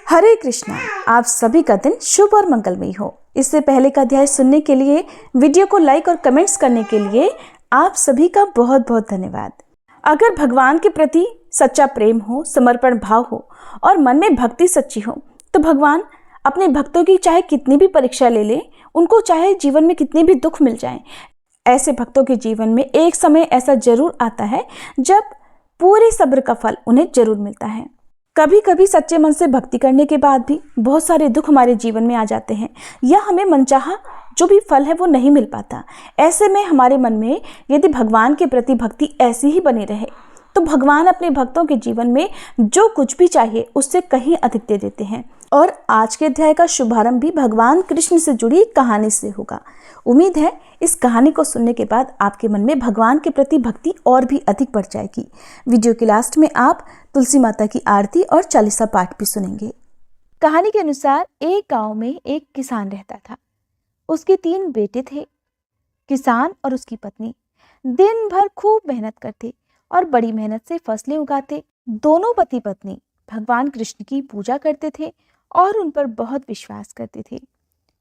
हरे कृष्णा। आप सभी का दिन शुभ और मंगलमय हो। इससे पहले का अध्याय सुनने के लिए, वीडियो को लाइक और कमेंट्स करने के लिए आप सभी का बहुत बहुत धन्यवाद। अगर भगवान के प्रति सच्चा प्रेम हो, समर्पण भाव हो और मन में भक्ति सच्ची हो, तो भगवान अपने भक्तों की चाहे कितनी भी परीक्षा ले ले, उनको चाहे जीवन में कितने भी दुख मिल जाएं, ऐसे भक्तों के जीवन में एक समय ऐसा जरूर आता है जब पूरे सब्र का फल उन्हें जरूर मिलता है। कभी कभी सच्चे मन से भक्ति करने के बाद भी बहुत सारे दुख हमारे जीवन में आ जाते हैं, या हमें मनचाहा जो भी फल है वो नहीं मिल पाता। ऐसे में हमारे मन में यदि भगवान के प्रति भक्ति ऐसी ही बनी रहे, तो भगवान अपने भक्तों के जीवन में जो कुछ भी चाहिए उससे कहीं अधिक दे देते हैं। और आज के अध्याय का शुभारंभ भी भगवान कृष्ण से जुड़ी कहानी से होगा। उम्मीद है इस कहानी को सुनने के बाद आपके मन में भगवान के प्रति भक्ति और भी अधिक बढ़ जाएगी। वीडियो के लास्ट में आप तुलसी माता की आरती और चालीसा पाठ भी सुनेंगे। कहानी के अनुसार एक गांव में एक किसान रहता था। उसके 3 बेटे थे। किसान और उसकी पत्नी दिन भर खूब मेहनत करते और बड़ी मेहनत से फसलें उगाते। दोनों पति पत्नी भगवान कृष्ण की पूजा करते थे और उन पर बहुत विश्वास करते थे।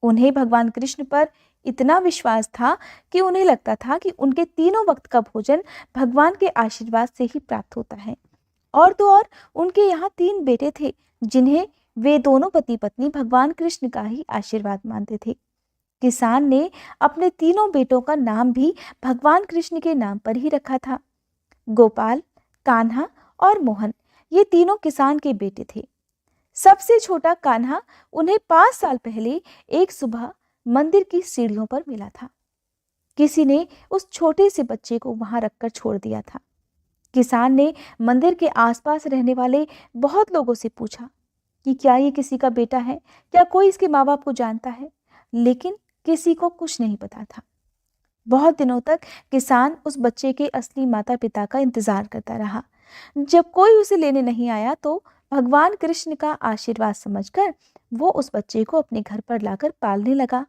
उन्हें भगवान कृष्ण पर इतना विश्वास था कि उन्हें लगता था कि उनके तीनों वक्त का भोजन भगवान के आशीर्वाद से ही प्राप्त होता है। और तो और उनके यहाँ 3 बेटे थे जिन्हें वे दोनों पति पत्नी भगवान कृष्ण का ही आशीर्वाद मानते थे। किसान ने अपने तीनों बेटों का नाम भी भगवान कृष्ण के नाम पर ही रखा था। गोपाल, कान्हा और मोहन, ये तीनों किसान के बेटे थे। सबसे छोटा कान्हा उन्हें 5 साल पहले एक सुबह मंदिर की सीढ़ियों पर मिला था। किसी ने उस छोटे से बच्चे को वहां रखकर छोड़ दिया था। किसान ने मंदिर के आसपास रहने वाले बहुत लोगों से पूछा कि क्या ये किसी का बेटा है, क्या कोई इसके माँ बाप को जानता है, लेकिन किसी को कुछ नहीं पता था। बहुत दिनों तक किसान उस बच्चे के असली माता पिता का इंतजार करता रहा। जब कोई उसे लेने नहीं आया तो भगवान कृष्ण का आशीर्वाद समझकर वो उस बच्चे को अपने घर पर लाकर पालने लगा।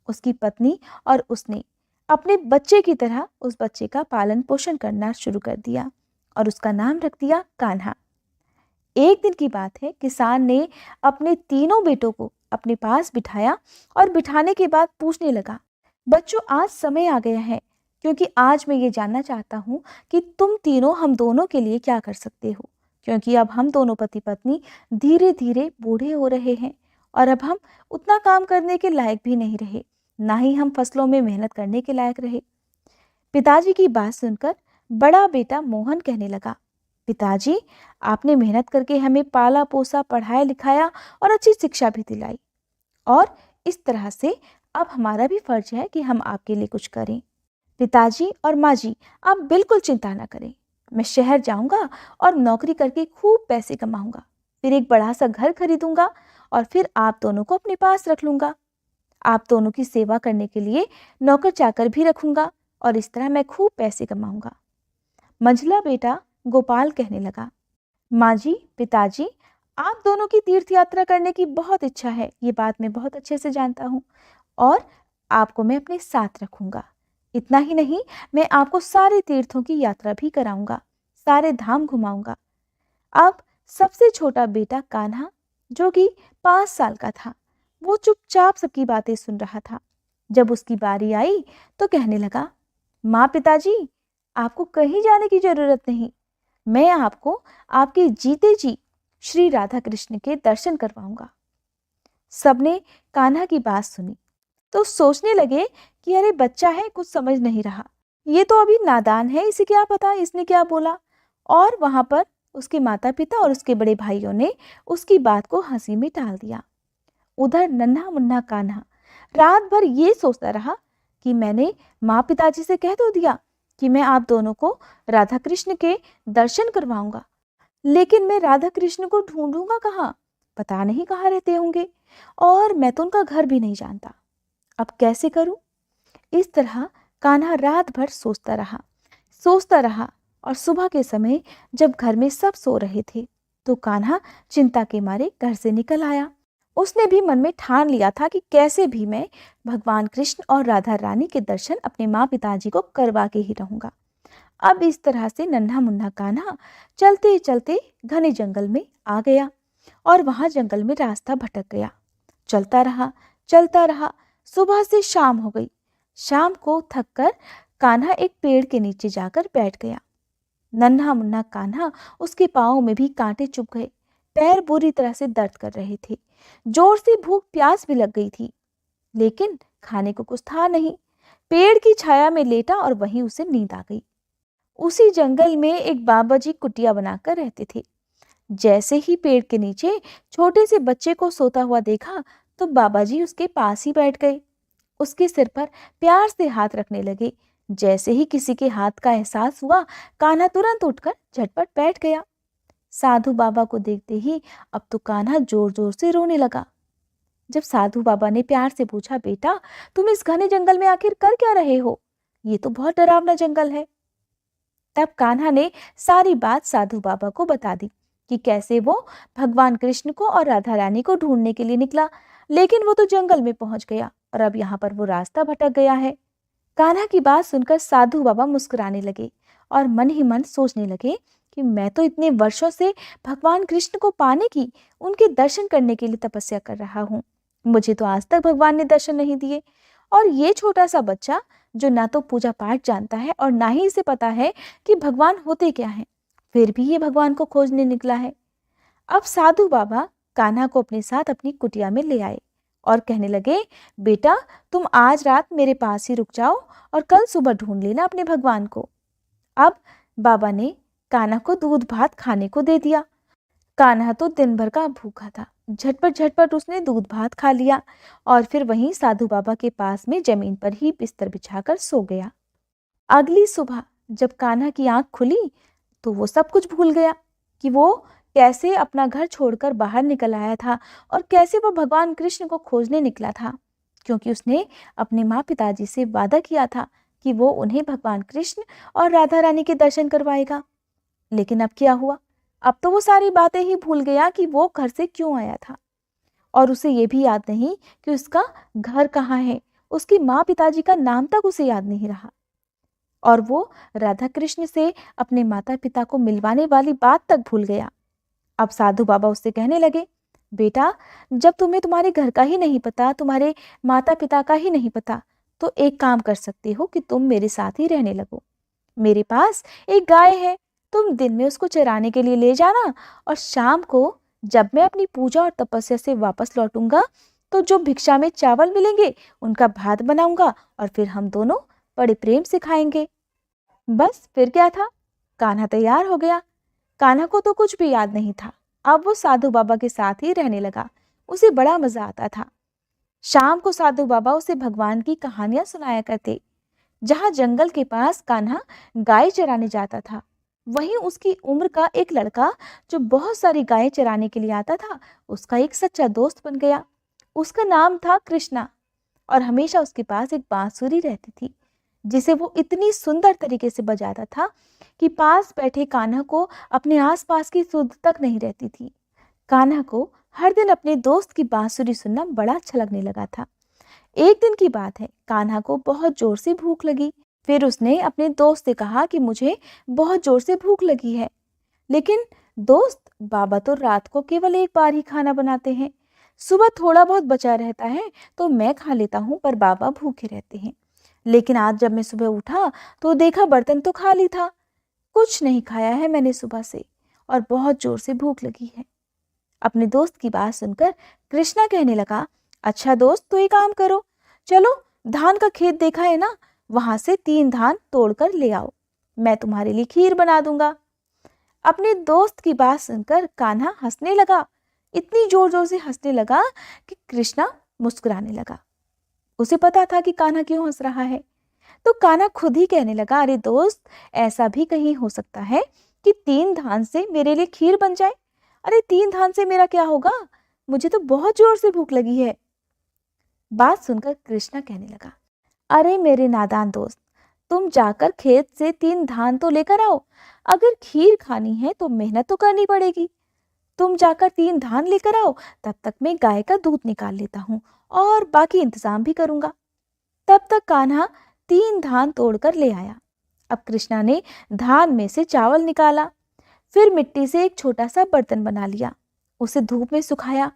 उसकी पत्नी और उसने अपने बच्चे की तरह उस बच्चे का पालन पोषण करना शुरू कर दिया और उसका नाम रख दिया कान्हा। एक दिन की बात है, किसान ने अपने तीनों बेटों को अपने पास बिठाया और बिठाने के बाद पूछने लगा, बच्चों आज समय आ गया है, क्योंकि आज मैं ये जानना चाहता हूँ कि तुम तीनों हम दोनों के लिए क्या कर सकते हो, क्योंकि अब हम दोनों पति पत्नी धीरे धीरे बूढ़े हो रहे हैं और अब हम उतना काम करने के लायक भी नहीं रहे, ना ही हम फसलों में मेहनत करने के लायक रहे। पिताजी की बात सुनकर बड़ा बेटा मोहन कहने लगा, पिताजी आपने मेहनत करके हमें पाला पोसा, पढ़ाया लिखाया और अच्छी शिक्षा भी दिलाई, और इस तरह से अब हमारा भी फर्ज है कि हम आपके लिए कुछ करें। पिताजी और माँ जी, आप बिल्कुल चिंता ना करें। मैं शहर जाऊंगा और नौकरी करके खूब पैसे कमाऊंगा, फिर एक बड़ा सा घर खरीदूंगा और फिर आप दोनों को अपने पास रख लूंगा। आप दोनों की सेवा करने के लिए नौकर चाकर भी रखूंगा और इस तरह मैं खूब पैसे कमाऊंगा। मंझला बेटा गोपाल कहने लगा, माँ जी, पिताजी, आप दोनों की तीर्थ यात्रा करने की बहुत इच्छा है, ये बात मैं बहुत अच्छे से जानता हूँ, और आपको मैं अपने साथ रखूंगा। इतना ही नहीं, मैं आपको सारे तीर्थों की यात्रा भी कराऊंगा, सारे धाम घुमाऊंगा। अब सबसे छोटा बेटा कान्हा, जो कि 5 साल का था, वो चुपचाप सबकी बातें सुन रहा था। जब उसकी बारी आई तो कहने लगा, माँ, पिताजी, आपको कहीं जाने की जरूरत नहीं, मैं आपको आपके जीते जी श्री राधा कृष्ण के दर्शन करवाऊंगा। सबने कान्हा की बात सुनी तो सोचने लगे कि अरे बच्चा है, कुछ समझ नहीं रहा, ये तो अभी नादान है, इसे क्या पता इसने क्या बोला। और वहां पर उसके माता पिता और उसके बड़े भाइयों ने उसकी बात को हंसी में टाल दिया। उधर नन्हा मुन्ना कान्हा रात भर ये सोचता रहा कि मैंने माँ पिताजी से कह तो दिया कि मैं आप दोनों को राधा कृष्ण के दर्शन करवाऊंगा, लेकिन मैं राधा कृष्ण को ढूंढूंगा कहाँ, पता नहीं कहाँ रहते होंगे, और मैं तो उनका घर भी नहीं जानता, अब कैसे करूं। इस तरह कान्हा रात भर सोचता रहा और सुबह के समय जब घर में सब सो रहे थे तो कान्हा चिंता के मारे घर से निकल आया। उसने भी मन में ठान लिया था कि कैसे भी मैं भगवान कृष्ण और राधा रानी के दर्शन अपने माँ पिताजी को करवा के ही रहूंगा। अब इस तरह से नन्हा मुन्ना कान्हा चलते चलते घने जंगल में आ गया। और वहां जंगल में रास्ता भटक गया। चलता रहा, चलता रहा। सुबह से शाम हो गई। शाम को थककर कान्हा एक पेड़ के नीचे जाकर बैठ गया। नन्हा मुन्ना कान्हा, उसके पाँव में भी कांटे चुभ गए। पैर बुरी तरह से दर्द कर रहे थे। जोर से भूख प्यास भी लग गई थी, लेकिन खाने को कुछ था नहीं। पेड़ की छाया में लेटा और वहीं उसे नींद आ गई। उसी जंगल में एक बाबा जी कुटिया बनाकर रहते थे। जैसे ही पेड़ के नीचे छोटे से बच्चे को सोता हुआ देखा तो बाबा जी उसके पास ही बैठ गए। उसके सिर पर प्यार से हाथ रखने लगे। जैसे ही किसी के हाथ का एहसास हुआ, कान्हा तुरंत उठकर झटपट बैठ गया। साधु बाबा को देखते ही अब तो कान्हा जोर जोर से रोने लगा। जब साधु बाबा ने प्यार से पूछा, बेटा तुम इस घने जंगल में आखिर कर क्या रहे हो? ये तो बहुत डरावना जंगल है। तब कान्हा ने सारी बात साधु बाबा को बता दी कि कैसे वो भगवान कृष्ण को और राधा रानी को ढूंढने के लिए निकला, लेकिन वो तो जंगल में पहुंच गया और अब यहाँ पर वो रास्ता भटक गया है। कान्हा की बात सुनकर साधु बाबा मुस्कुराने लगे और मन ही मन सोचने लगे कि मैं तो इतने वर्षों से भगवान कृष्ण को पाने की, उनके दर्शन करने के लिए तपस्या कर रहा हूँ। मुझे तो आज तक भगवान ने दर्शन नहीं दिए, और ये छोटा सा बच्चा जो ना तो पूजा पाठ जानता है और ना ही इसे पता है कि भगवान होते क्या हैं, फिर भी ये भगवान को खोजने निकला है। अब साधु बाबा कान्हा को अपने साथ अपनी कुटिया में ले आए और कहने लगे, बेटा तुम आज रात मेरे पास ही रुक जाओ और कल सुबह ढूंढ लेना अपने भगवान को। अब बाबा ने कान्हा को दूध भात खाने को दे दिया। कान्हा तो दिन भर का भूखा था। झटपट झटपट उसने दूध भात खा लिया और फिर वहीं साधु बाबा के पास में जमीन पर ही बिस्तर बिछाकर सो गया। अगली सुबह जब कान्हा की आंख खुली तो वो सब कुछ भूल गया कि वो कैसे अपना घर छोड़कर बाहर निकल आया था और कैसे वो भगवान कृष्ण को खोजने निकला था, क्योंकि उसने अपने माँ पिताजी से वादा किया था कि वो उन्हें भगवान कृष्ण और राधा रानी के दर्शन करवाएगा। लेकिन अब क्या हुआ? अब तो वो सारी बातें ही भूल गया कि वो घर से क्यों आया था, और उसे ये भी याद नहीं कि उसका घर कहाँ है। उसकी माँ पिताजी का नाम तक उसे याद नहीं रहा, और वो राधा कृष्ण से अपने माता पिता को मिलवाने वाली बात तक भूल गया। अब साधु बाबा उससे कहने लगे, बेटा जब तुम्हें तुम्हारे घर का ही नहीं पता, तुम्हारे माता पिता का ही नहीं पता, तो एक काम कर सकते हो कि तुम मेरे साथ ही रहने लगो। मेरे पास एक गाय है, तुम दिन में उसको चराने के लिए ले जाना, और शाम को जब मैं अपनी पूजा और तपस्या से वापस लौटूंगा तो जो भिक्षा में चावल मिलेंगे उनका भात बनाऊंगा और फिर हम दोनों बड़े प्रेम से खाएंगे। बस फिर क्या था, कान्हा तैयार हो गया। कान्हा को तो कुछ भी याद नहीं था। अब वो साधु बाबा के साथ ही रहने लगा। उसे बड़ा मजा आता था। शाम को साधु बाबा उसे भगवान की कहानियां सुनाया करते। जहाँ जंगल के पास कान्हा गाय चराने जाता था, वहीं उसकी उम्र का एक लड़का जो बहुत सारी गायें चराने के लिए आता था, उसका एक सच्चा दोस्त बन गया। उसका नाम था कृष्णा, और हमेशा उसके पास एक बांसुरी रहती थी जिसे वो इतनी सुंदर तरीके से बजाता था कि पास बैठे कान्हा को अपने आसपास की सुध तक नहीं रहती थी। कान्हा को हर दिन अपने दोस्त की बांसुरी सुनना बड़ा अच्छा लगने लगा था। एक दिन की बात है, कान्हा को बहुत जोर से भूख लगी। फिर उसने अपने दोस्त से कहा कि मुझे बहुत जोर से भूख लगी है। लेकिन दोस्त, बाबा तो रात को केवल एक बार ही खाना बनाते हैं, सुबह थोड़ा बहुत बचा रहता है तो मैं खा लेता हूँ, पर बाबा भूखे रहते हैं। लेकिन आज जब मैं सुबह उठा तो देखा बर्तन तो खाली था, कुछ नहीं खाया है मैंने सुबह से, और बहुत जोर से भूख लगी है। अपने दोस्त की बात सुनकर कृष्णा कहने लगा, अच्छा दोस्त, तो एक काम करो, चलो धान का खेत देखा है ना, वहां से 3 धान तोड़कर ले आओ, मैं तुम्हारे लिए खीर बना दूंगा। अपने दोस्त की बात सुनकर कान्हा हंसने लगा। इतनी जोर जोर से हंसने लगा कि कृष्णा मुस्कुराने लगा। उसे पता था कि कान्हा क्यों हंस रहा है। तो कान्हा खुद ही कहने लगा, अरे दोस्त, ऐसा भी कहीं हो सकता है कि 3 धान से मेरे लिए खीर बन जाए? अरे 3 धान से मेरा क्या होगा, मुझे तो बहुत जोर से भूख लगी है। बात सुनकर कृष्णा कहने लगा, अरे मेरे नादान दोस्त, तुम जाकर खेत से 3 धान तो लेकर आओ। अगर खीर खानी है तो मेहनत तो करनी पड़ेगी। तुम जाकर 3 धान लेकर आओ, तब तक मैं गाय का दूध निकाल लेता हूँ और बाकी इंतजाम भी करूंगा। तब तक कान्हा 3 धान तोड़कर ले आया। अब कृष्णा ने धान में से चावल निकाला, फिर मिट्टी से एक छोटा सा बर्तन बना लिया, उसे धूप में सुखाया,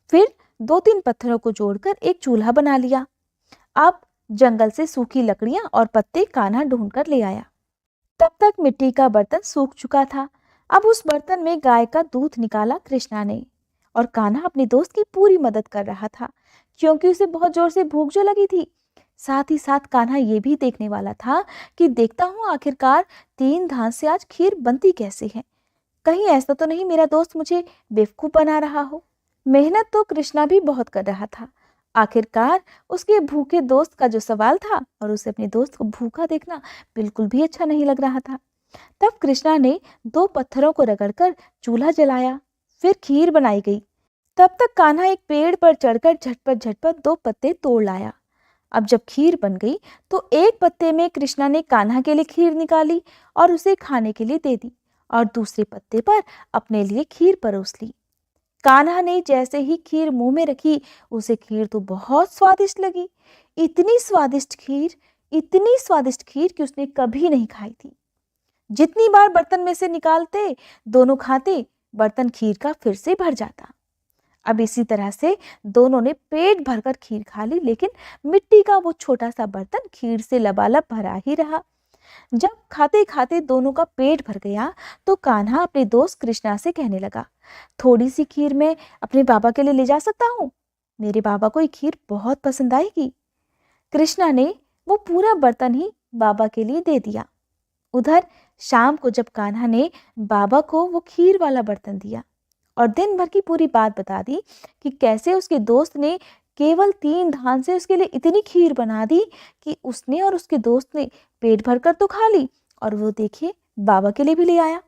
फिर 2-3 पत्थरों को जोड़कर एक चूल्हा बना लिया। अब जंगल से सूखी लकड़ियां और पत्ते कान्हा ढूंढ कर ले आया। तब तक मिट्टी का बर्तन सूख चुका था। अब उस बर्तन में गाय का दूध निकाला कृष्णा ने, और कान्हा अपने दोस्त की पूरी मदद कर रहा था, क्योंकि उसे बहुत जोर से भूख जो लगी थी। साथ ही साथ कान्हा ये भी देखने वाला था कि देखता हूँ आखिरकार 3 धान से आज खीर बनती कैसे है। कहीं ऐसा तो नहीं मेरा दोस्त मुझे बेवकूफ बना रहा हो। मेहनत तो कृष्णा भी बहुत कर रहा था। आखिरकार उसके भूखे दोस्त का जो सवाल था, और उसे अपने दोस्त को भूखा देखना बिल्कुल भी अच्छा नहीं लग रहा था। तब कृष्णा ने 2 पत्थरों को रगड़कर चूल्हा जलाया, फिर खीर बनाई गई। तब तक कान्हा एक पेड़ पर चढ़कर झटपट झटपट 2 पत्ते तोड़ लाया। अब जब खीर बन गई तो एक पत्ते में कृष्णा ने कान्हा के लिए खीर निकाली और उसे खाने के लिए दे दी, और दूसरे पत्ते पर अपने लिए खीर परोस ली। कान्हा ने जैसे ही खीर मुंह में रखी, उसे खीर तो बहुत स्वादिष्ट लगी। इतनी स्वादिष्ट खीर, इतनी स्वादिष्ट खीर कि उसने कभी नहीं खाई थी। जितनी बार बर्तन में से निकालते, दोनों खाते, बर्तन खीर का फिर से भर जाता। अब इसी तरह से दोनों ने पेट भरकर खीर खा ली, लेकिन मिट्टी का वो छोटा सा बर्तन खीर से लबालब भरा ही रहा। जब खाते खाते दोनों का पेट भर गया तो कान्हा अपने दोस्त कृष्णा से कहने लगा, थोड़ी सी खीर मैं अपने बाबा के लिए ले जा सकता हूँ? मेरे बाबा को ये खीर बहुत पसंद आएगी। कृष्णा ने वो पूरा बर्तन ही बाबा के लिए दे दिया। उधर शाम को जब कान्हा ने बाबा को वो खीर वाला बर्तन दिया और दिन भर की पूरी बात बता दी कि कैसे उसके दोस्त ने केवल 3 धान से उसके लिए इतनी खीर बना दी कि उसने और उसके दोस्त ने पेट भरकर तो खा ली, और वो देखिए बाबा के लिए भी ले आया।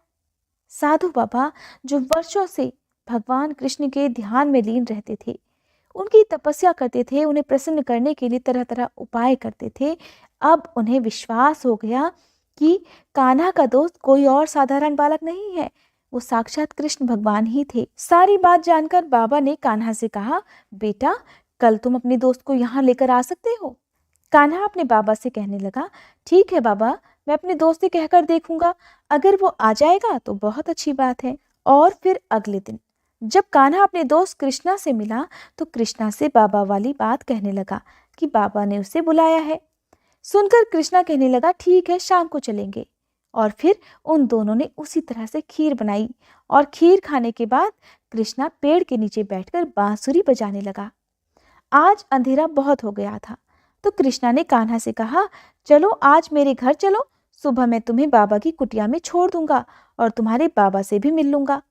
साधु बाबा जो वर्षों से भगवान कृष्ण के ध्यान में लीन रहते थे, उनकी तपस्या करते थे, उन्हें प्रसन्न करने के लिए तरह तरह उपाय करते थे, अब उन्हें विश्वास हो गया कि कान्हा का दोस्त कोई और साधारण बालक नहीं है, वो साक्षात कृष्ण भगवान ही थे। सारी बात जानकर बाबा ने कान्हा से कहा, बेटा कल तुम अपने दोस्त को यहाँ लेकर आ सकते हो। कान्हा अपने बाबा से कहने लगा, ठीक है बाबा, मैं अपने दोस्त से कहकर देखूंगा, अगर वो आ जाएगा तो बहुत अच्छी बात है। और फिर अगले दिन जब कान्हा अपने दोस्त कृष्णा से मिला तो कृष्णा से बाबा वाली बात कहने लगा कि बाबा ने उसे बुलाया है। सुनकर कृष्णा कहने लगा, ठीक है शाम को चलेंगे। और फिर उन दोनों ने उसी तरह से खीर बनाई, और खीर खाने के बाद कृष्णा पेड़ के नीचे बैठकर बांसुरी बजाने लगा। आज अंधेरा बहुत हो गया था, तो कृष्णा ने कान्हा से कहा, चलो आज मेरे घर चलो, सुबह मैं तुम्हें बाबा की कुटिया में छोड़ दूंगा और तुम्हारे बाबा से भी मिल लूंगा।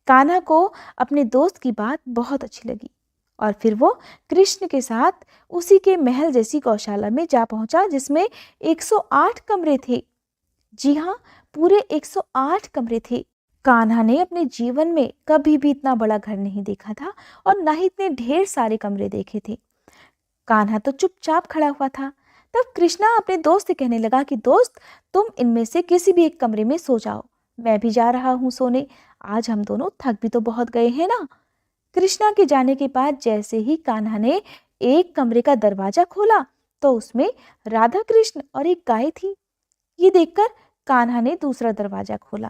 कान्हा को अपने दोस्त की बात बहुत अच्छी लगी, और फिर वो कृष्ण के साथ उसी के महल जैसी गौशाला में जा पहुंचा, जिसमें 108 कमरे थे। जी हाँ, पूरे 108 कमरे थे। कान्हा ने अपने जीवन में कभी भी इतना बड़ा घर नहीं देखा था, और न ही इतने ढेर सारे कमरे देखे थे। कान्हा तो चुपचाप खड़ा हुआ था। तब कृष्णा अपने दोस्त से कहने लगा कि दोस्त, तुम इनमें से किसी भी एक कमरे में सो जाओ, मैं भी जा रहा हूँ सोने, आज हम दोनों थक भी तो बहुत गए हैं ना। कृष्णा के जाने के बाद जैसे ही कान्हा ने एक कमरे का दरवाजा खोला तो उसमें राधा कृष्ण और एक गाय थी। ये देखकर कान्हा ने दूसरा दरवाजा खोला,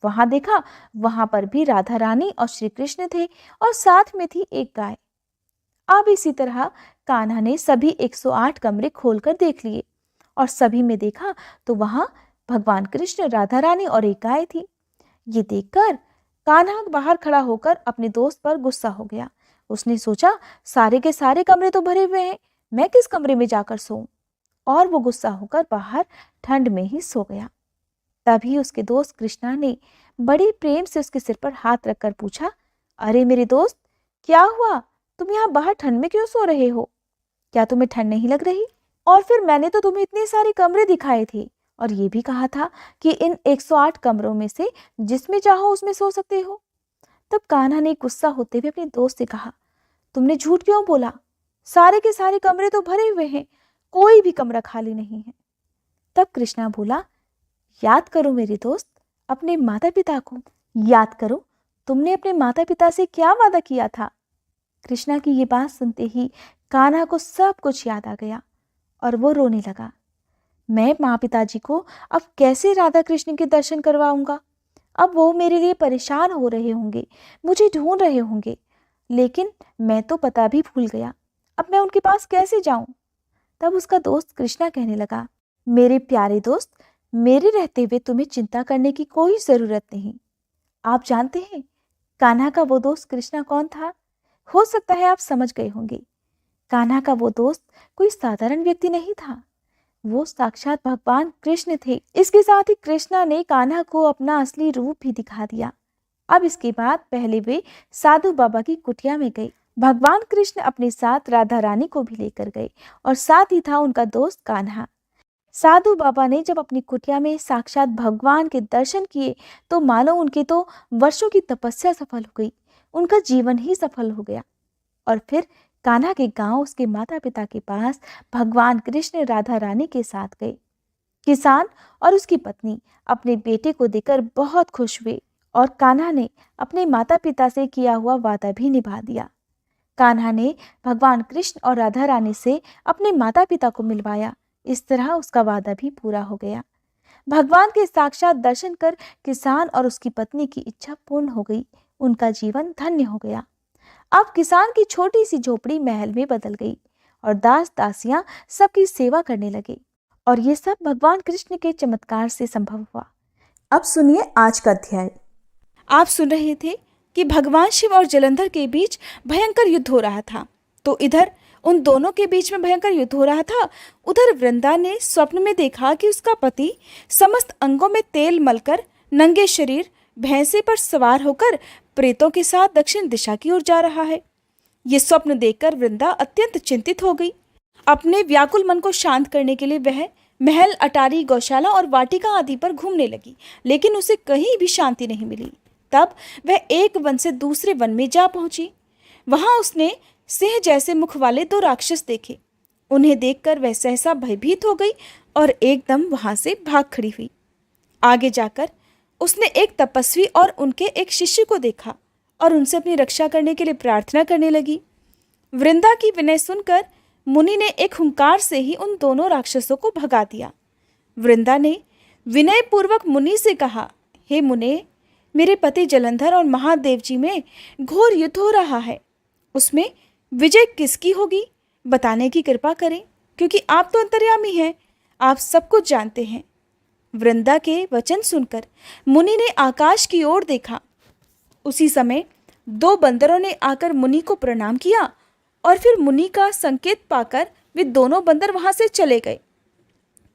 वहां देखा, वहां पर भी राधा रानी और श्री कृष्ण थे, और साथ में थी एक गाय। अब इसी तरह कान्हा ने सभी 108 कमरे खोलकर देख लिए, और सभी में देखा तो वहां भगवान कृष्ण, राधा रानी और एक गाय थी। ये देखकर कान्हा बाहर खड़ा होकर अपने दोस्त पर गुस्सा हो गया। उसने सोचा, सारे के सारे कमरे तो भरे हुए हैं, मैं किस कमरे में जाकर सोऊं? और वो गुस्सा होकर बाहर ठंड में ही सो गया। तभी उसके दोस्त कृष्णा ने बड़े प्रेम से उसके सिर पर हाथ रखकर पूछा, अरे मेरे दोस्त, क्या हुआ? तुम यहाँ बाहर ठंड में क्यों सो रहे हो? क्या तुम्हें ठंड नहीं लग रही? और फिर मैंने तो तुम्हें इतने सारे कमरे दिखाए थे, और ये भी कहा था कि इन 108 कमरों में से जिसमें चाहो उसमें सो सकते हो। तब कान्हा ने गुस्सा होते हुए अपने दोस्त से कहा, तुमने झूठ क्यों बोला? सारे के सारे कमरे तो भरे हुए हैं, कोई भी कमरा खाली नहीं है। तब कृष्णा बोला, याद करो मेरे दोस्त, अपने माता पिता को याद करो, तुमने अपने माता पिता से क्या वादा किया था? कृष्णा की ये बात सुनते ही कान्हा को सब कुछ याद आ गया, और वो रोने लगा। मैं माँ पिताजी को अब कैसे राधा कृष्ण के दर्शन करवाऊंगा? अब वो मेरे लिए परेशान हो रहे होंगे, मुझे ढूंढ रहे होंगे, लेकिन मैं तो पता भी भूल गया। अब मैं उनके पास कैसे जाऊं? तब उसका दोस्त कृष्णा कहने लगा, मेरे प्यारे दोस्त, मेरे रहते हुए तुम्हें चिंता करने की कोई जरूरत नहीं। आप जानते हैं कान्हा का वो दोस्त कृष्णा कौन था? हो सकता है आप समझ गए होंगे। कान्हा का वो दोस्त कोई साधारण व्यक्ति नहीं था, वो साक्षात भगवान कृष्ण थे। इसके साथ ही कृष्णा ने कान्हा को अपना असली रूप भी दिखा दिया। अब इसके बाद पहले वे साधु बाबा की कुटिया में गए। भगवान कृष्ण अपने साथ राधा रानी को भी लेकर गए और साथ ही था उनका दोस्त कान्हा। साधु बाबा ने जब अपनी कुटिया में साक्षात भगवान के दर्शन किए तो मानो उनके तो वर्षों की तपस्या सफल हो गई, उनका जीवन ही सफल हो गया। और फिर कान्हा के गांव उसके माता पिता के पास भगवान कृष्ण राधा रानी के साथ गए। किसान और उसकी पत्नी अपने बेटे को देखकर बहुत खुश हुए और कान्हा ने अपने माता पिता से किया हुआ वादा भी निभा दिया। कान्हा ने भगवान कृष्ण और राधा रानी से अपने माता पिता को मिलवाया। इस तरह उसका वादा भी पूरा हो गया। भगवान के साक्षात दर्शन कर किसान और उसकी पत्नी की इच्छा पूर्ण हो गई, उनका जीवन धन्य हो गया। अब किसान की छोटी सी झोपड़ी महल में बदल गई और दास दासियां सबकी सेवा करने लगे। और ये सब भगवान कृष्ण के चमत्कार से संभव हुआ। अब सुनिए आज का अध्याय। आप सुन रहे थे कि भगवान शिव और जलंधर के बीच भयंकर युद्ध हो रहा था। तो इधर उन दोनों के बीच में भयंकर युद्ध हो रहा था। उधर वृंदा ने स्वप्न में देखा कि उसका पति समस्त अंगों में तेल मलकर नंगे शरीर भैंसे पर सवार होकर प्रेतों के साथ दक्षिण दिशा की ओर जा रहा है। ये स्वप्न देखकर वृंदा अत्यंत चिंतित हो गई। अपने व्याकुल मन को शांत करने के लिए वह महल, अटारी, गौशाला और वाटिका आदि पर घूमने लगी, लेकिन उसे कहीं भी शांति नहीं मिली। तब वह एक वन से दूसरे वन में जा पहुंची। वहां उसने सिंह जैसे मुख वाले 2 राक्षस देखे। उन्हें देखकर वह सहसा भयभीत हो गई और एकदम वहां से भाग खड़ी हुई। आगे जाकर उसने एक तपस्वी और उनके एक शिष्य को देखा और उनसे अपनी रक्षा करने के लिए प्रार्थना करने लगी। वृंदा की विनय सुनकर मुनि ने एक हुंकार से ही उन दोनों राक्षसों को भगा दिया। वृंदा ने विनय पूर्वक मुनि से कहा, हे मुने, मेरे पति जलंधर और महादेव जी में घोर युद्ध हो रहा है। उसमें विजय किसकी होगी बताने की कृपा करें, क्योंकि आप तो अंतर्यामी हैं, आप सब कुछ जानते हैं। वृंदा के वचन सुनकर मुनि ने आकाश की ओर देखा। उसी समय 2 बंदरों ने आकर मुनि को प्रणाम किया और फिर मुनि का संकेत पाकर वे दोनों बंदर वहां से चले गए।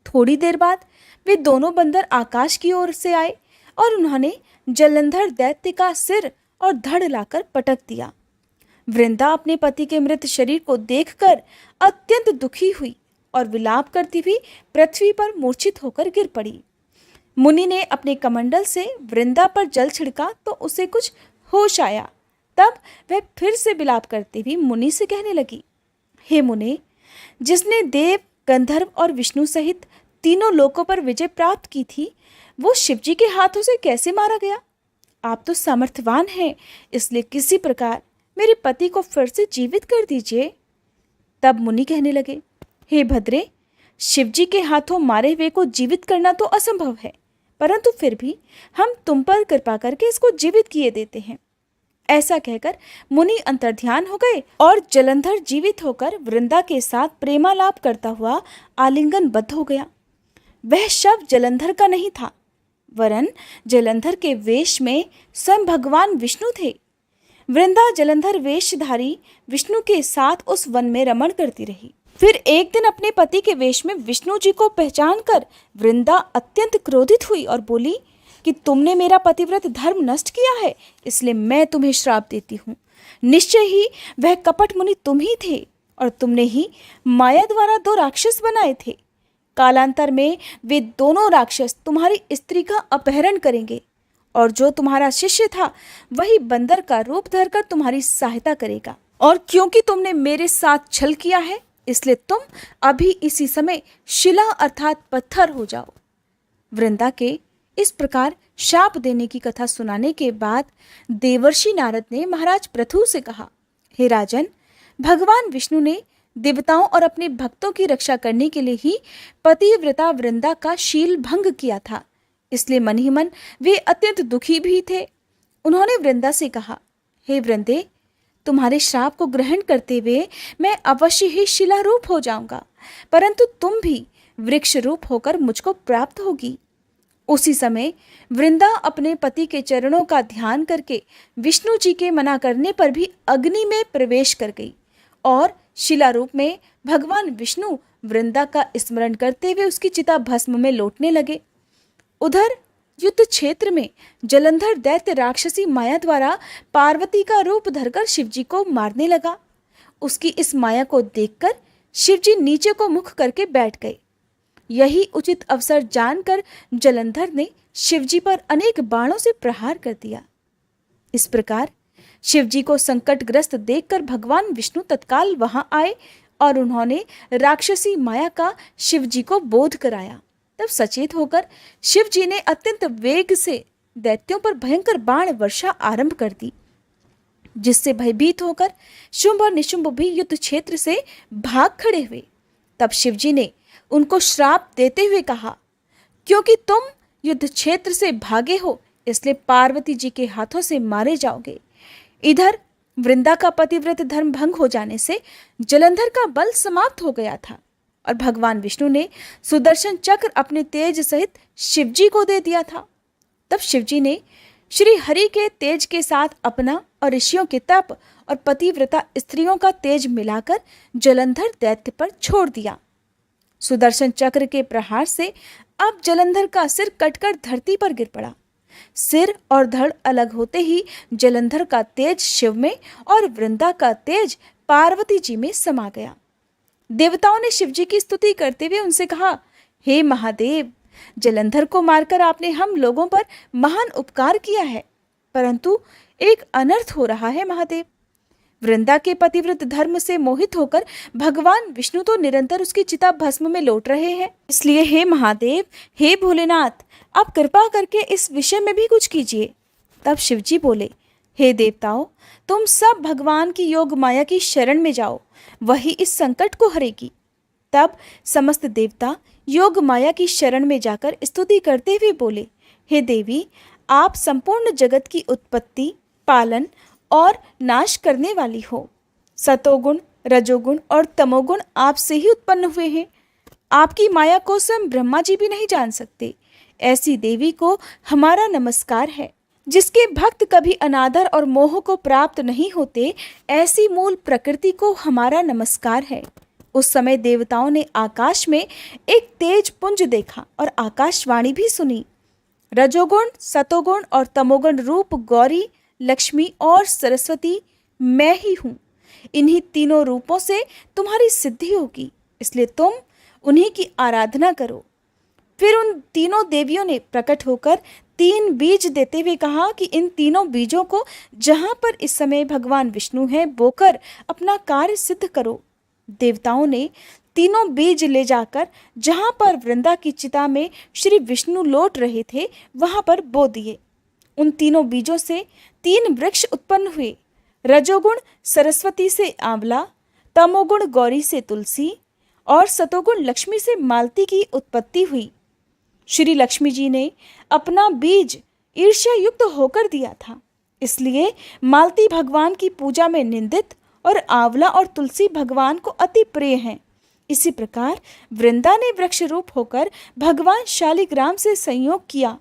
थोड़ी देर बाद वे दोनों बंदर आकाश की ओर से आए और उन्होंने जलंधर दैत्य का सिर और धड़ लाकर पटक दिया। वृंदा अपने पति के मृत शरीर को देखकर अत्यंत दुखी हुई और विलाप करती हुई पृथ्वी पर मूर्छित होकर गिर पड़ी। मुनि ने अपने कमंडल से वृंदा पर जल छिड़का तो उसे कुछ होश आया। तब वह फिर से विलाप करती हुई मुनि से कहने लगी, हे मुने, जिसने देव, गंधर्व और विष्णु सहित तीनों लोकों पर विजय प्राप्त की थी, वो शिवजी के हाथों से कैसे मारा गया? आप तो सामर्थ्यवान हैं, इसलिए किसी प्रकार मेरे पति को फिर से जीवित कर दीजिए। तब मुनि कहने लगे, हे भद्रे, शिवजी के हाथों मारे हुए को जीवित करना तो असंभव है, परंतु फिर भी हम तुम पर कृपा करके इसको जीवित किए देते हैं। ऐसा कहकर मुनि अंतर्ध्यान हो गए और जलंधर जीवित होकर वृंदा के साथ प्रेमालाप करता हुआ आलिंगनबद्ध हो गया। वह शव जलंधर का नहीं था, वरन जलंधर के वेश में स्वयं भगवान विष्णु थे। वृंदा जलंधर वेशधारी विष्णु के साथ उस वन में रमण करती रही। फिर एक दिन अपने पति के वेश में विष्णु जी को पहचान कर वृंदा अत्यंत क्रोधित हुई और बोली कि तुमने मेरा पतिव्रत धर्म नष्ट किया है, इसलिए मैं तुम्हें श्राप देती हूँ। निश्चय ही वह कपट मुनि तुम ही थे और तुमने ही माया द्वारा 2 राक्षस बनाए थे। कालांतर में वे दोनों राक्षस तुम्हारी स्त्री का अपहरण करेंगे और जो तुम्हारा शिष्य था वही बंदर का रूप धरकर तुम्हारी सहायता करेगा। और क्योंकि तुमने मेरे साथ छल किया है, इसलिए तुम अभी इसी समय शिला अर्थात पत्थर हो जाओ। वृंदा के इस प्रकार शाप देने की कथा सुनाने के बाद देवर्षि नारद ने महाराज पृथु से कहा, हे राजन, भगवान विष्णु ने देवताओं और अपने भक्तों की रक्षा करने के लिए ही पतिव्रता वृंदा का शील भंग किया था, इसलिए मन ही मन वे अत्यंत दुखी भी थे। उन्होंने वृंदा से कहा, हे वृंदे, तुम्हारे श्राप को ग्रहण करते हुए मैं अवश्य ही शिला रूप हो जाऊंगा, परंतु तुम भी वृक्ष रूप होकर मुझको प्राप्त होगी। उसी समय वृंदा अपने पति के चरणों का ध्यान करके विष्णु जी के मना करने पर भी अग्नि में प्रवेश कर गई और शिला रूप में भगवान विष्णु वृंदा का स्मरण करते हुए उसकी चिता भस्म में लौटने लगे। उधर युद्ध क्षेत्र में जलंधर दैत्य राक्षसी माया द्वारा पार्वती का रूप धरकर शिवजी को मारने लगा। उसकी इस माया को देखकर शिवजी नीचे को मुख करके बैठ गए। यही उचित अवसर जानकर जलंधर ने शिवजी पर अनेक बाणों से प्रहार कर दिया। इस प्रकार शिवजी को संकटग्रस्त देखकर भगवान विष्णु तत्काल वहां आए और उन्होंने राक्षसी माया का शिवजी को बोध कराया। तब सचेत होकर शिवजी ने अत्यंत वेग से दैत्यों पर भयंकर बाण वर्षा आरंभ कर दी, जिससे भयभीत होकर शुंभ और निशुंभ भी युद्ध क्षेत्र से भाग खड़े हुए। तब शिवजी ने उनको श्राप देते हुए कहा, क्योंकि तुम युद्ध क्षेत्र से भागे हो इसलिए पार्वती जी के हाथों से मारे जाओगे। इधर वृंदा का पतिव्रत धर्म भंग हो जाने से जलंधर का बल समाप्त हो गया था और भगवान विष्णु ने सुदर्शन चक्र अपने तेज सहित शिवजी को दे दिया था। तब शिवजी ने श्री हरि के तेज के साथ अपना और ऋषियों के तप और पतिव्रता स्त्रियों का तेज मिलाकर जलंधर दैत्य पर छोड़ दिया। सुदर्शन चक्र के प्रहार से अब जलंधर का सिर कटकर धरती पर गिर पड़ा। सिर और धड़ अलग होते ही जलंधर का तेज शिव में और वृंदा का तेज पार्वती जी में समा गया। देवताओं ने शिवजी की स्तुति करते हुए उनसे कहा, हे महादेव, जलंधर को मारकर आपने हम लोगों पर महान उपकार किया है, परंतु एक अनर्थ हो रहा है महादेव। वृंदा के पतिव्रत धर्म से मोहित होकर भगवान विष्णु तो निरंतर उसकी चिता भस्म में लौट रहे हैं। इसलिए हे महादेव, हे भोलेनाथ, आप कृपा करके इस विषय में भी कुछ कीजिए। तब शिवजी बोले, हे देवताओं, तुम सब भगवान की योग माया की शरण में जाओ, वही इस संकट को हरेगी। तब समस्त देवता योग माया की शरण में जाकर स्तुति करते हुए बोले, हे देवी, आप संपूर्ण जगत की उत्पत्ति, पालन और नाश करने वाली हो। सतोगुण, रजोगुण और तमोगुण आपसे ही उत्पन्न हुए हैं। आपकी माया को स्वयं ब्रह्मा जी भी नहीं जान सकते। ऐसी देवी को हमारा नमस्कार है। जिसके भक्त कभी अनादर और मोह को प्राप्त नहीं होते, ऐसी मूल प्रकृति को हमारा नमस्कार है। उस समय देवताओं ने आकाश में एक तेज पुंज देखा और आकाशवाणी भी सुनी। रजोगुण, सतोगुण और तमोगुण रूप गौरी, लक्ष्मी और सरस्वती मैं ही हूँ। इन्हीं तीनों रूपों से तुम्हारी सिद्धि होगी, इसलिए तुम उन्हीं की आराधना करो। फिर उन तीनों देवियों ने प्रकट होकर 3 बीज देते हुए कहा कि इन तीनों बीजों को जहाँ पर इस समय भगवान विष्णु हैं बोकर अपना कार्य सिद्ध करो। देवताओं ने तीनों बीज ले जाकर जहाँ पर वृंदा की चिता में श्री विष्णु लौट रहे थे वहाँ पर बो दिए। उन तीनों बीजों से 3 वृक्ष उत्पन्न हुए। रजोगुण सरस्वती से आंवला, तमोगुण गौरी से तुलसी और सतोगुण लक्ष्मी से मालती की उत्पत्ति हुई। श्री लक्ष्मी जी ने अपना बीज ईर्ष्या युक्त होकर दिया था, इसलिए मालती भगवान की पूजा में निंदित और आंवला और तुलसी भगवान को अति प्रिय हैं। इसी प्रकार वृंदा ने वृक्ष रूप होकर भगवान शालिग्राम से संयोग किया।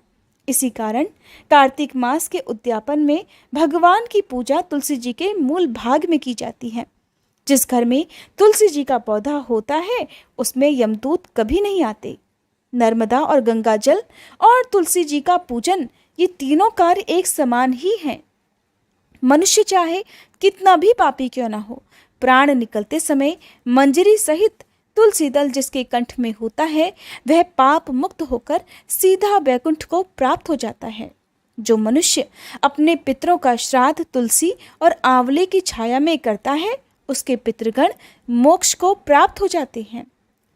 इसी कारण कार्तिक मास के उद्यापन में भगवान की पूजा तुलसी जी के मूल भाग में की जाती है। जिस घर में तुलसी जी का पौधा होता है उसमें यमदूत कभी नहीं आते। नर्मदा और गंगा जल और तुलसी जी का पूजन, ये तीनों कार्य एक समान ही हैं। मनुष्य चाहे कितना भी पापी क्यों ना हो, प्राण निकलते समय मंजरी सहित तुलसी दल जिसके कंठ में होता है वह पाप मुक्त होकर सीधा वैकुंठ को प्राप्त हो जाता है। जो मनुष्य अपने पितरों का श्राद्ध तुलसी और आंवले की छाया में करता है उसके पितृगण मोक्ष को प्राप्त हो जाते हैं।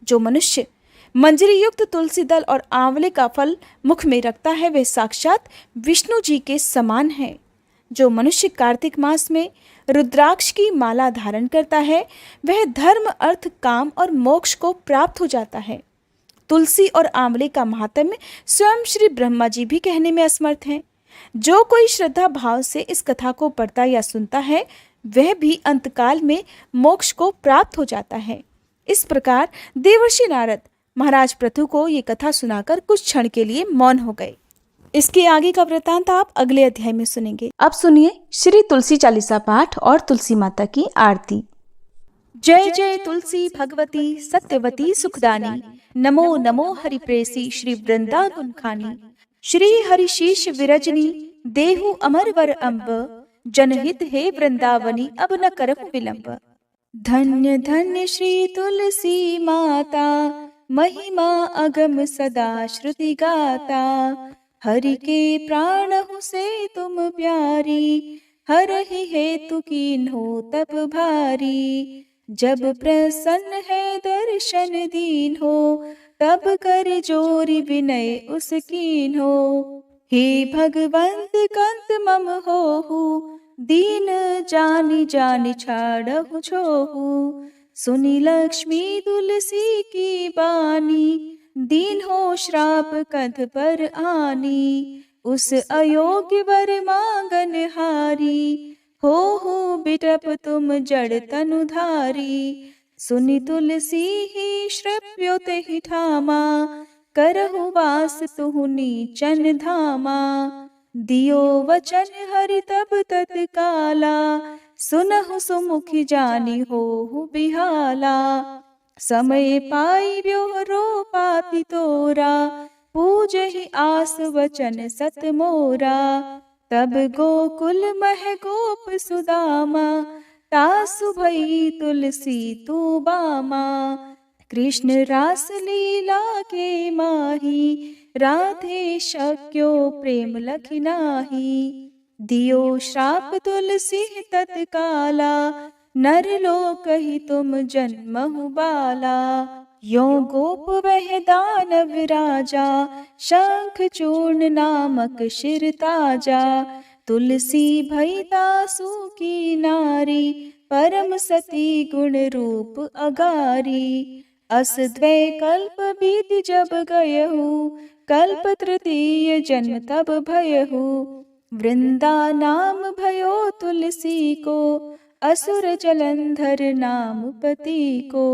जो मनुष्य मंजरी युक्त तुलसी दल और आंवले का फल मुख में रखता है वह साक्षात विष्णु जी के समान है। जो मनुष्य कार्तिक मास में रुद्राक्ष की माला धारण करता है वह धर्म, अर्थ, काम और मोक्ष को प्राप्त हो जाता है। तुलसी और आंवले का महात्म्य स्वयं श्री ब्रह्मा जी भी कहने में असमर्थ हैं। जो कोई श्रद्धा भाव से इस कथा को पढ़ता या सुनता है वह भी अंतकाल में मोक्ष को प्राप्त हो जाता है। इस प्रकार देवर्षि नारद महाराज पृथु को ये कथा सुनाकर कुछ क्षण के लिए मौन हो गए। इसके आगे का वृतांत आप अगले अध्याय में सुनेंगे। अब सुनिए श्री तुलसी चालीसा पाठ और तुलसी माता की आरती। जय जय तुलसी भगवती सत्यवती सुखदानी, नमो नमो हरिप्रेसी श्री वृंदा गुणखानी। श्री हरिशीष विरजनी देहु अमर वर अम्ब, जनहित हे वृंदावनी अब न करहु विलंब। धन्य धन्य श्री तुलसी माता, महिमा अगम सदा श्रुति गाता। हरि के प्राणहु से तुम प्यारी, हरहि हेतु कीन्हो तप भारी। जब प्रसन्न है दर्शन दीन हो, तब कर जोरी विनय उस कीन्हो। हे भगवंत कंत मम होहु, दीन जानि जानि छाड़हु छोहु। सुनी लक्ष्मी तुलसी की बानी, दीन हो श्राप कंठ पर आनी। उस अयोग्य वर मांगन हारी, हो बिटप तुम जड़ तनुधारी। सुनि तुलसी ही श्रव्यो तेहि ठामा, करहु वास तुहु नीचन धामा। दियो वचन हरि तब तत्काला, सुनहु सुमुखी जानी होहु बिहाला। समय पाई ब्योहरो पाति तोरा, पूजहि आस वचन सत मोरा। तब गोकुल मह गोप सुदामा, तासु भई तुलसी तू बामा। कृष्ण रास लीला के माही, राधे शक्यो प्रेम लखि नाही। दियो श्राप तुलसी तत्काला, नर लोक ही तुम जन्महु बाला। यो गोप वह दानव राजा, शंख चूर्ण नामक शिर ताजा। तुलसी भई दासु की नारी, परम सती गुण रूप अगारी। अस द्वै कल्प बीति जब गयहु, कल्प तृतीय जन्म तब भयहु। वृंदा नाम भयो तुलसी को, असुर जलंधर नाम पति को।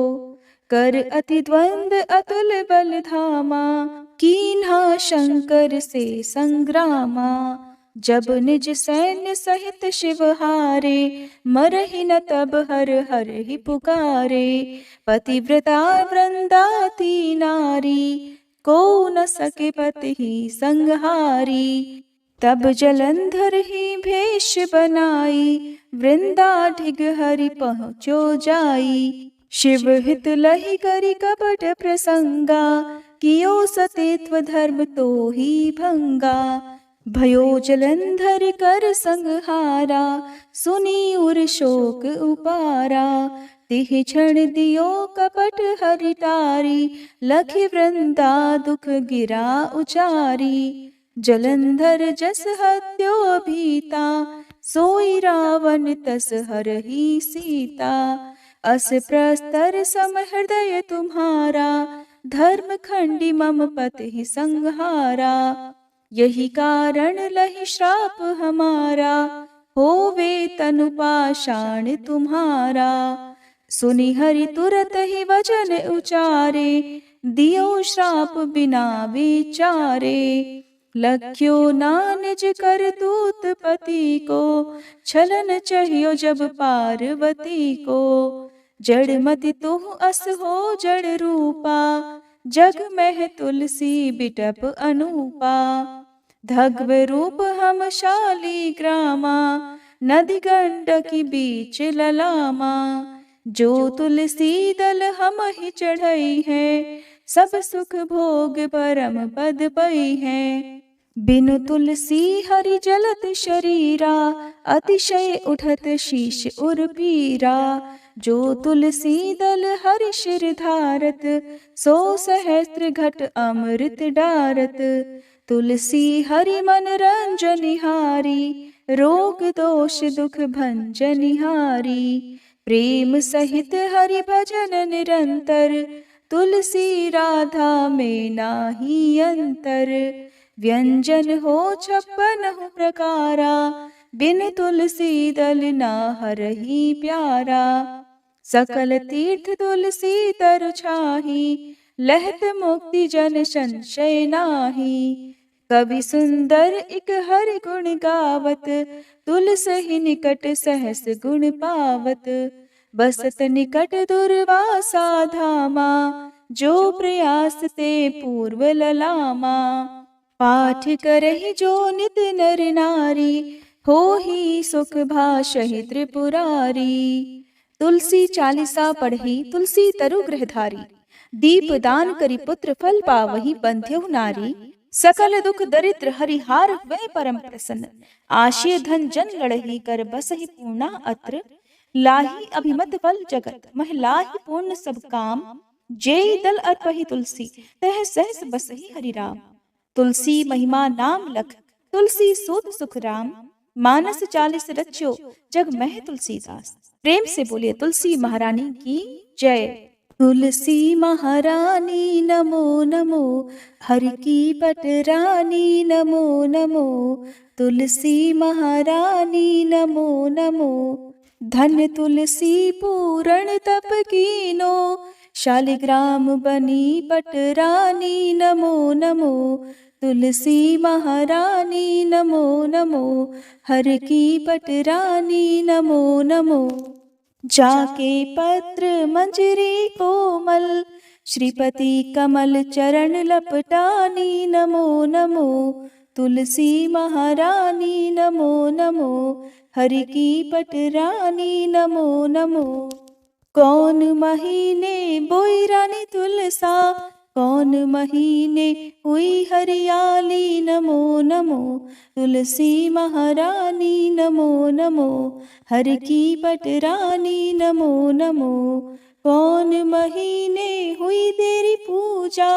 कर अति द्वंद अतुल बल धामा, कीन्हा शंकर से संग्रामा। जब निज सैन्य सहित शिव हारे, मरहि न तब हर हर ही पुकारे। पतिव्रता वृंदाती नारी, को न सके पति ही संहारी। तब जलंधर ही भेष बनाई, वृंदा ढिग हरि पहुँचो जाई। शिव हित लहि करि कपट प्रसंगा, कियो सतीत्व धर्म तो ही भंगा। भयो जलंधर कर संहारा, सुनी उर शोक उपारा। तिहि क्षण दियो कपट हरि टारी, लखि वृंदा दुख गिरा उचारी। जलंधर जस हत्यो भीता, सोई रावण तस हरहि सीता। अस प्रस्तर सम हृदय तुम्हारा, धर्म खंडी मम पति संहारा। यही कारण लहि श्राप हमारा, होवे तनु पाषाण तुम्हारा। सुनि हरि तुरत ही वचन उचारे, दियो श्राप बिना विचारे। लख्यो ना निज कर दूत पति को, छलन चाहियो जब पार्वती को। जड़ मति तुह अस हो जड़ रूपा, जग में तुलसी बिटप अनूपा। धग्व रूप हम शाली ग्रामा, नदी गंडकी बीच ललामा। जो तुलसी दल हम ही चढ़ई है, सब सुख भोग परम पद पई है। बिनु तुलसी हरि जलत शरीरा, अतिशय उठत शीश उर पीरा। जो तुलसी दल हरि शिर धारत, सो सहस्त्र घट अमृत डारत। तुलसी हरि मन रंजनिहारी, रोग दोष दुख भंजनिहारी। प्रेम सहित हरि भजन निरंतर, तुलसी राधा में नाही अंतर, व्यंजन हो 56 प्रकारा, बिन तुलसी दल ना हरहि प्यारा। सकल तीर्थ तुलसी तरु छाही, लहत मुक्ति जन संशय नाही। कवि सुंदर इक हरि गुण गावत, तुलसी निकट सहस गुण पावत। बसत निकट दुर्वासा धामा, जो प्रयास ते पूर्व ललामा। पाठ करहि जो नित नर नारी, होहि सुख भाषहि त्रिपुरारी। तुलसी चालीसा पढ़ी तुलसी तरु गृहधारी, दीप दान करी पुत्र फल पावहि बंध्यहु नारी। सकल दुख दरिद्र हरिहार हुए परम प्रसन्न, आशय धन जन लड़ही कर बसहि पूर्णा अत्र। लाही अभिमत फल जगत महिलाहि पूर्ण सब काम, जेहि दल अर्पहि तुलसी तह सहस बसहि हरि राम। तुलसी महिमा नाम लख, तुलसी सूत सुख राम, मानस 40 रच्यो जग मह तुलसीदास। प्रेम से बोलिए तुलसी महारानी की जय। तुलसी महारानी नमो नमो, हरि की पटरानी नमो नमो। तुलसी महारानी नमो नमो, धन तुलसी पूरण तप कीनो, शालिग्राम बनी पटरानी नमो नमो। तुलसी महारानी नमो नमो, हर की पटरानी नमो नमो। जाके पत्र मंजरी कोमल, श्रीपति कमल चरण लपटानी नमो नमो। तुलसी महारानी नमो नमो, हरि की पटरानी नमो नमो। कौन महीने बोई रानी तुलसा, कौन महीने हुई हरियाली नमो नमो। तुलसी महारानी नमो नमो, हर की पटरानी नमो नमो। कौन महीने हुई तेरी पूजा,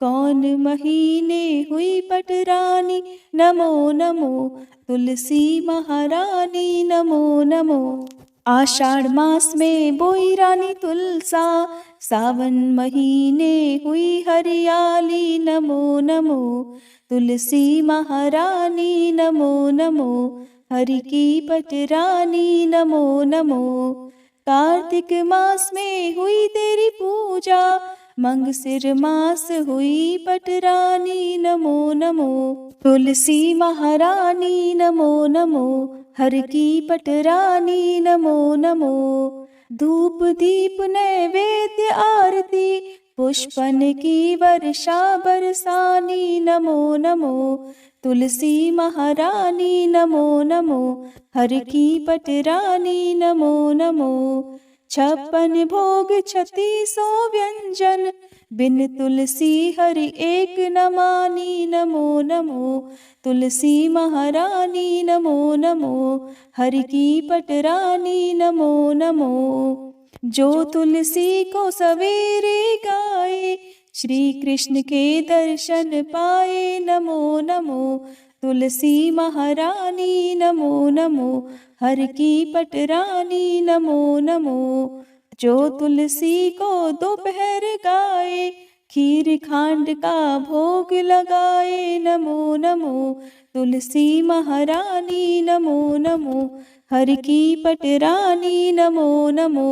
कौन महीने हुई पटरानी नमो नमो। तुलसी महारानी नमो नमो। आषाढ़ मास में बोई रानी तुलसा, सावन महीने हुई हरियाली नमो नमो। तुलसी महारानी नमो नमो, हरि की पटरानी नमो नमो। कार्तिक मास में हुई तेरी पूजा, मंगसिर मास हुई पटरानी नमो नमो। तुलसी महारानी नमो नमो, हर की पटरानी नमो नमो। धूप दीप नैवेद्य आरती, पुष्पन की वर्षा बरसानी नमो नमो। तुलसी महारानी नमो नमो, हर की पटरानी नमो नमो। 56 भोग 3600 व्यंजन, बिन तुलसी हरि एक न मानी नमो नमो। तुलसी महारानी नमो नमो, हरि की पटरानी नमो नमो। जो तुलसी को सवेरे गाए, श्री कृष्ण के दर्शन पाए नमो नमो। तुलसी महारानी नमो नमो, हर की पटरानी नमो नमो। जो तुलसी को दोपहर गाए, खीर खांड का भोग लगाए नमो नमो। तुलसी महारानी नमो नमो, हर की पटरानी नमो नमो।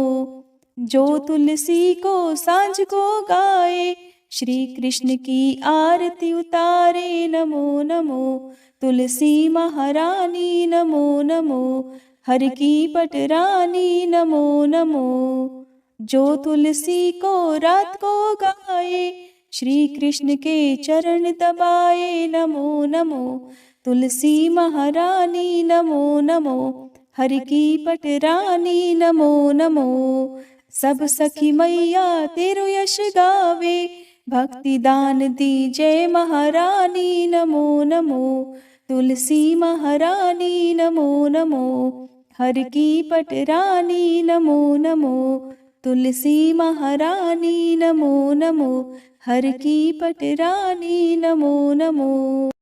जो तुलसी को सांझ को गाए, श्री कृष्ण की आरती उतारे नमो नमो। तुलसी महारानी नमो नमो, हर की पटरानी नमो नमो। जो तुलसी को रात को गाए, श्री कृष्ण के चरण दबाए नमो नमो। तुलसी महारानी नमो नमो, हर की पटरानी नमो नमो। सब सखी मैया तेरो यश गावे, भक्ति दान दी जय महारानी नमो नमो। तुलसी महारानी नमो नमो, हर की पटरानी नमो नमो। तुलसी महारानी नमो नमो, हर की पटरानी नमो नमो।